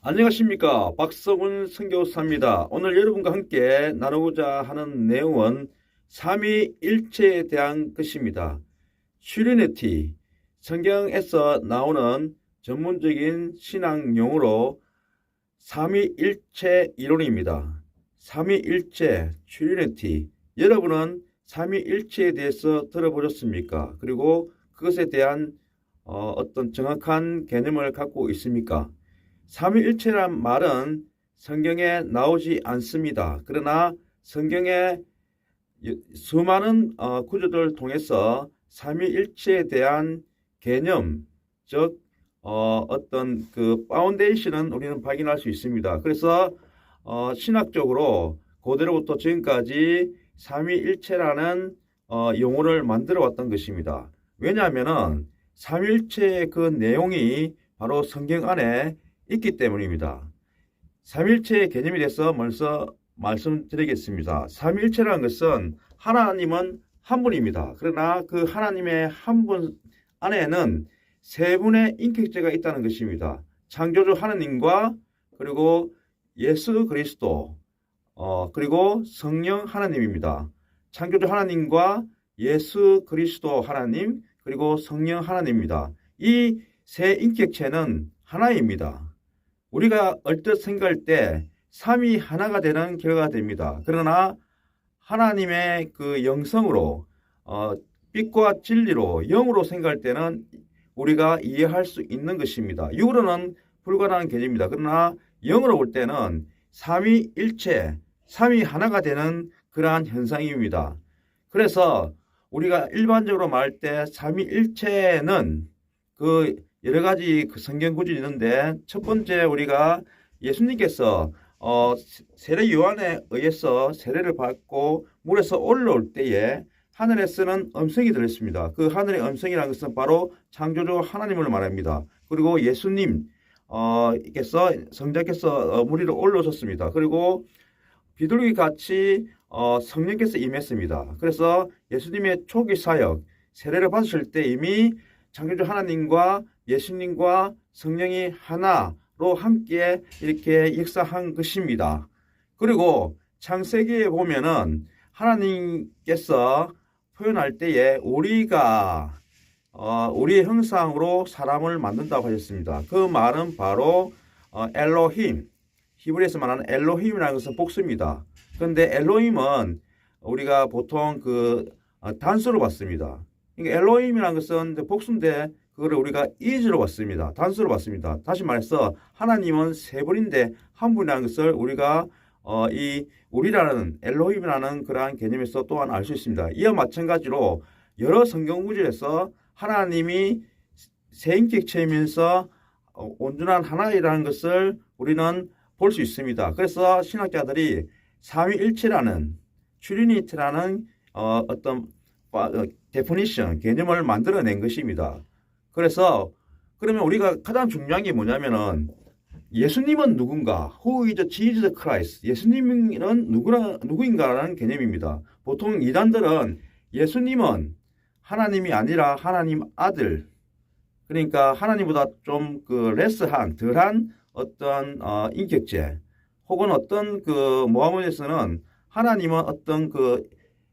안녕하십니까. 박성훈 선교사입니다. 오늘 여러분과 함께 나누고자 하는 내용은 삼위일체에 대한 것입니다. 트리니티, 성경에서 나오는 전문적인 신앙 용어로 삼위일체 이론입니다. 삼위일체, 트리니티. 여러분은 삼위일체에 대해서 들어보셨습니까? 그리고 그것에 대한 어떤 정확한 개념을 갖고 있습니까? 삼위일체란 말은 성경에 나오지 않습니다. 그러나 성경의 수많은 구조들을 통해서 삼위일체에 대한 개념, 즉 어떤 그 파운데이션은 우리는 발견할 수 있습니다. 그래서 신학적으로 고대로부터 지금까지 삼위일체라는 용어를 만들어 왔던 것입니다. 왜냐하면은 삼위일체의 그 내용이 바로 성경 안에 있기 때문입니다. 삼일체의 개념에 대해서 먼저 말씀드리겠습니다. 삼일체라는 것은 하나님은 한 분입니다. 그러나 그 하나님의 한 분 안에는 세 분의 인격체가 있다는 것입니다. 창조주 하나님과 그리고 예수 그리스도 그리고 성령 하나님입니다. 창조주 하나님과 예수 그리스도 하나님 그리고 성령 하나님입니다. 이 세 인격체는 하나입니다. 우리가 얼뜻 생각할 때 삼위 하나가 되는 결과가 됩니다. 그러나 하나님의 그 영성으로 빛과 진리로 영으로 생각할 때는 우리가 이해할 수 있는 것입니다. 육으로는 불가능한 개념입니다. 그러나 영으로 볼 때는 삼위일체, 삼위 하나가 되는 그러한 현상입니다. 그래서 우리가 일반적으로 말할 때 삼위일체는 그 여러 가지 그 성경 구절이 있는데 첫 번째 우리가 예수님께서 세례 요한에 의해서 세례를 받고 물에서 올라올 때에 하늘에서는 음성이 들렸습니다. 그 하늘의 음성이라는 것은 바로 창조주 하나님을 말합니다. 그리고 예수님 께서 성자께서 물 위로 올라오셨습니다. 그리고 비둘기 같이 성령께서 임했습니다. 그래서 예수님의 초기 사역 세례를 받으실 때 이미 창조주 하나님과 예수님과 성령이 하나로 함께 이렇게 역사한 것입니다. 그리고 창세기에 보면은 하나님께서 표현할 때에 우리가 우리의 형상으로 사람을 만든다고 하셨습니다. 그 말은 바로 엘로힘, 히브리에서 말하는 엘로힘이라는 것은 복수입니다. 그런데 엘로힘은 우리가 보통 그 단수로 봤습니다. 그러니까 엘로힘이라는 것은 복수인데 그거를 우리가 is로 봤습니다. 단수로 봤습니다. 다시 말해서 하나님은 세 분인데 한 분이라는 것을 우리가 이 우리라는 엘로힘이라는 그러한 개념에서 또한 알 수 있습니다. 이와 마찬가지로 여러 성경 구절에서 하나님이 세 인격체이면서 온전한 하나이라는 것을 우리는 볼 수 있습니다. 그래서 신학자들이 삼위일체라는 트리니티라는 어떤 데피니션 개념을 만들어낸 것입니다. 그래서 그러면 우리가 가장 중요한 게 뭐냐면은 예수님은 누군가? Who is Jesus Christ? 예수님은 누구인가라는 개념입니다. 보통 이단들은 예수님은 하나님이 아니라 하나님 아들, 그러니까 하나님보다 좀 그 레스한 덜한 어떤 인격체, 혹은 어떤 그 모하메드에서는 하나님은 어떤 그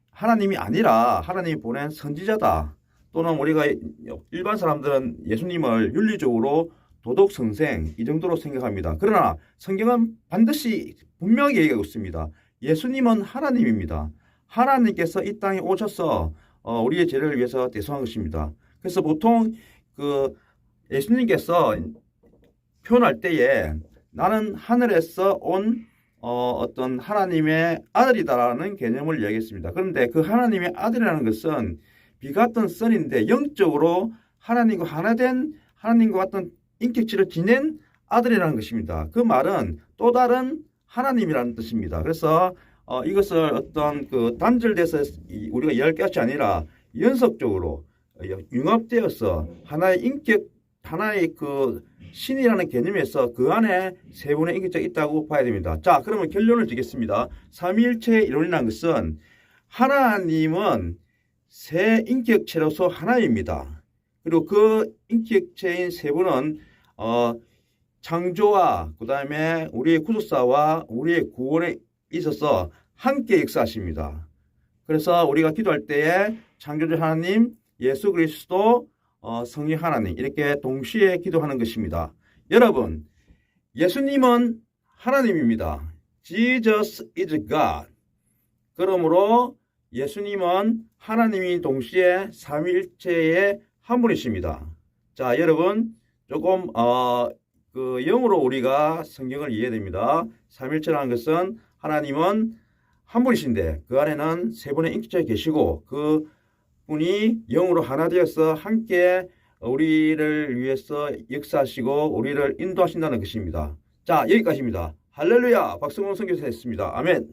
하나님이 아니라 하나님이 보낸 선지자다. 또는 우리가 일반 사람들은 예수님을 윤리적으로 도덕 선생 이 정도로 생각합니다. 그러나 성경은 반드시 분명하게 얘기하고 있습니다. 예수님은 하나님입니다. 하나님께서 이 땅에 오셔서 우리의 죄를 위해서 대속한 것입니다. 그래서 보통 그 예수님께서 표현할 때에 나는 하늘에서 온 어떤 하나님의 아들이다라는 개념을 이야기했습니다. 그런데 그 하나님의 아들이라는 것은 비같은 선인데 영적으로 하나님과 하나된 하나님과 같은 인격체를 지닌 아들이라는 것입니다. 그 말은 또 다른 하나님이라는 뜻입니다. 그래서 이것을 어떤 그 단절돼서 우리가 이해할 것이 아니라 연속적으로 융합되어서 하나의 인격, 하나의 그 신이라는 개념에서 그 안에 세 분의 인격자가 있다고 봐야 됩니다. 자, 그러면 결론을 짓겠습니다. 삼위일체 이론이라는 것은 하나님은 세 인격체로서 하나입니다. 그리고 그 인격체인 세 분은 창조와 그 다음에 우리의 구속사와 우리의 구원에 있어서 함께 역사하십니다. 그래서 우리가 기도할 때에 창조주 하나님, 예수 그리스도, 성령 하나님 이렇게 동시에 기도하는 것입니다. 여러분, 예수님은 하나님입니다. Jesus is God. 그러므로 예수님은 하나님이 동시에 삼위일체의 한 분이십니다. 자, 여러분 조금 그 영으로 우리가 성경을 이해해야 됩니다. 삼위일체라는 것은 하나님은 한 분이신데 그 안에는 세 분의 인격자가 계시고 그 분이 영으로 하나 되어서 함께 우리를 위해서 역사하시고 우리를 인도하신다는 것입니다. 자, 여기까지입니다. 할렐루야. 박성훈 선교사였습니다. 아멘.